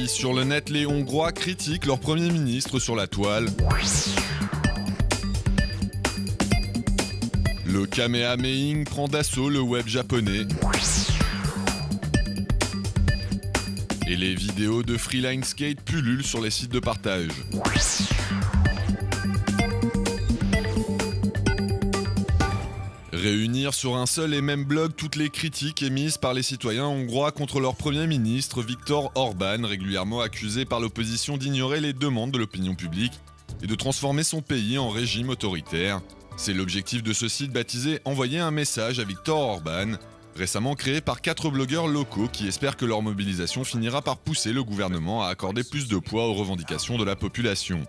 Paris, sur le net, les Hongrois critiquent leur Premier ministre sur la toile. Le Kamehameha prend d'assaut le web japonais. Et les vidéos de freeline skate pullulent sur les sites de partage. Réunir sur un seul et même blog toutes les critiques émises par les citoyens hongrois contre leur Premier ministre Viktor Orbán, régulièrement accusé par l'opposition d'ignorer les demandes de l'opinion publique et de transformer son pays en régime autoritaire. C'est l'objectif de ce site baptisé « Envoyer un message à Viktor Orbán », récemment créé par 4 blogueurs locaux qui espèrent que leur mobilisation finira par pousser le gouvernement à accorder plus de poids aux revendications de la population.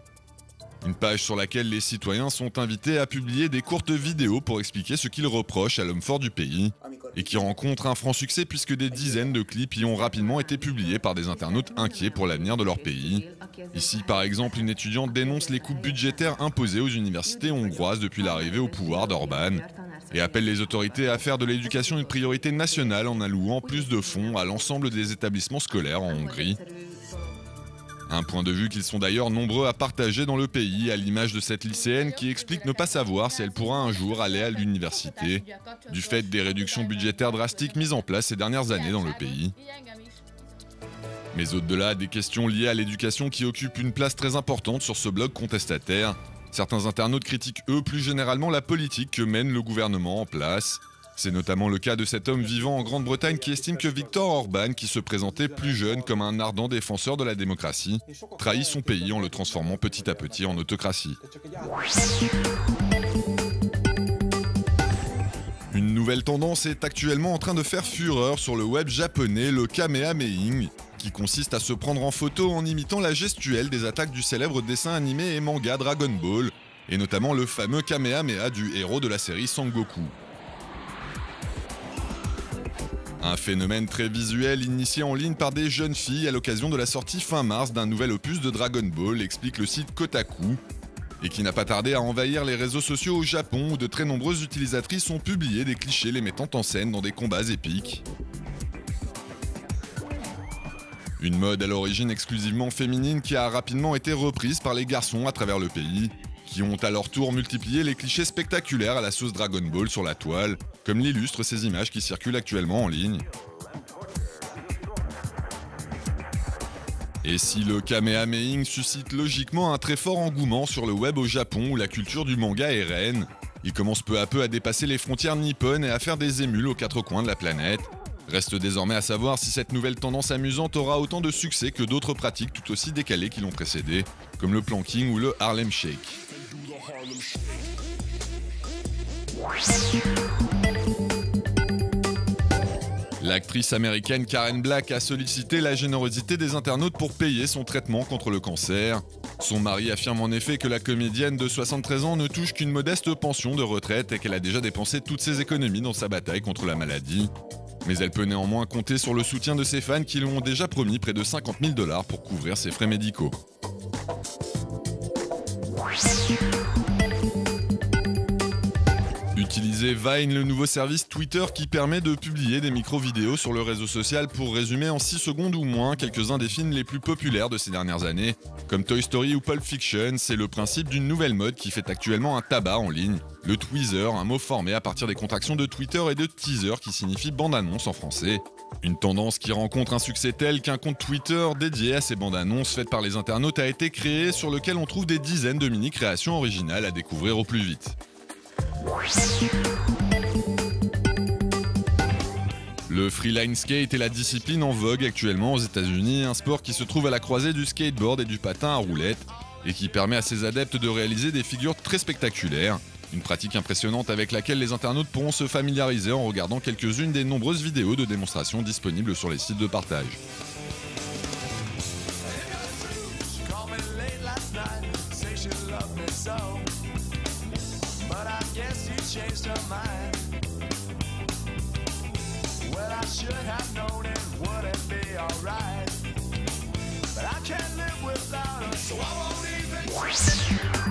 Une page sur laquelle les citoyens sont invités à publier des courtes vidéos pour expliquer ce qu'ils reprochent à l'homme fort du pays, et qui rencontre un franc succès puisque des dizaines de clips y ont rapidement été publiés par des internautes inquiets pour l'avenir de leur pays. Ici, par exemple, une étudiante dénonce les coupes budgétaires imposées aux universités hongroises depuis l'arrivée au pouvoir d'Orbán, et appelle les autorités à faire de l'éducation une priorité nationale en allouant plus de fonds à l'ensemble des établissements scolaires en Hongrie. Un point de vue qu'ils sont d'ailleurs nombreux à partager dans le pays, à l'image de cette lycéenne qui explique ne pas savoir si elle pourra un jour aller à l'université, du fait des réductions budgétaires drastiques mises en place ces dernières années dans le pays. Mais au-delà des questions liées à l'éducation qui occupent une place très importante sur ce blog contestataire, certains internautes critiquent eux plus généralement la politique que mène le gouvernement en place. C'est notamment le cas de cet homme vivant en Grande-Bretagne qui estime que Viktor Orbán, qui se présentait plus jeune comme un ardent défenseur de la démocratie, trahit son pays en le transformant petit à petit en autocratie. Une nouvelle tendance est actuellement en train de faire fureur sur le web japonais, le Kamehameha, qui consiste à se prendre en photo en imitant la gestuelle des attaques du célèbre dessin animé et manga Dragon Ball, et notamment le fameux Kamehameha du héros de la série Sangoku. Un phénomène très visuel initié en ligne par des jeunes filles à l'occasion de la sortie fin mars d'un nouvel opus de Dragon Ball, explique le site Kotaku, et qui n'a pas tardé à envahir les réseaux sociaux au Japon où de très nombreuses utilisatrices ont publié des clichés les mettant en scène dans des combats épiques. Une mode à l'origine exclusivement féminine qui a rapidement été reprise par les garçons à travers le pays, qui ont à leur tour multiplié les clichés spectaculaires à la sauce Dragon Ball sur la toile, comme l'illustrent ces images qui circulent actuellement en ligne. Et si le Kamehameha suscite logiquement un très fort engouement sur le web au Japon où la culture du manga est reine, il commence peu à peu à dépasser les frontières nippones et à faire des émules aux 4 coins de la planète. Reste désormais à savoir si cette nouvelle tendance amusante aura autant de succès que d'autres pratiques tout aussi décalées qui l'ont précédée, comme le planking ou le Harlem Shake. L'actrice américaine Karen Black a sollicité la générosité des internautes pour payer son traitement contre le cancer. Son mari affirme en effet que la comédienne de 73 ans ne touche qu'une modeste pension de retraite et qu'elle a déjà dépensé toutes ses économies dans sa bataille contre la maladie. Mais elle peut néanmoins compter sur le soutien de ses fans qui lui ont déjà promis près de 50 000 $ pour couvrir ses frais médicaux. Utilisez Vine, le nouveau service Twitter qui permet de publier des micro-vidéos sur le réseau social pour résumer en 6 secondes ou moins quelques-uns des films les plus populaires de ces dernières années, comme Toy Story ou Pulp Fiction. C'est le principe d'une nouvelle mode qui fait actuellement un tabac en ligne, le tweezer, un mot formé à partir des contractions de Twitter et de teaser qui signifie bande-annonce en français. Une tendance qui rencontre un succès tel qu'un compte Twitter dédié à ces bandes-annonces faites par les internautes a été créé, sur lequel on trouve des dizaines de mini-créations originales à découvrir au plus vite. Le freeline skate est la discipline en vogue actuellement aux États-Unis, un sport qui se trouve à la croisée du skateboard et du patin à roulettes et qui permet à ses adeptes de réaliser des figures très spectaculaires. Une pratique impressionnante avec laquelle les internautes pourront se familiariser en regardant quelques-unes des nombreuses vidéos de démonstration disponibles sur les sites de partage. Changed her mind. Well, I should have known it wouldn't be alright. But I can't live without her, so I won't even.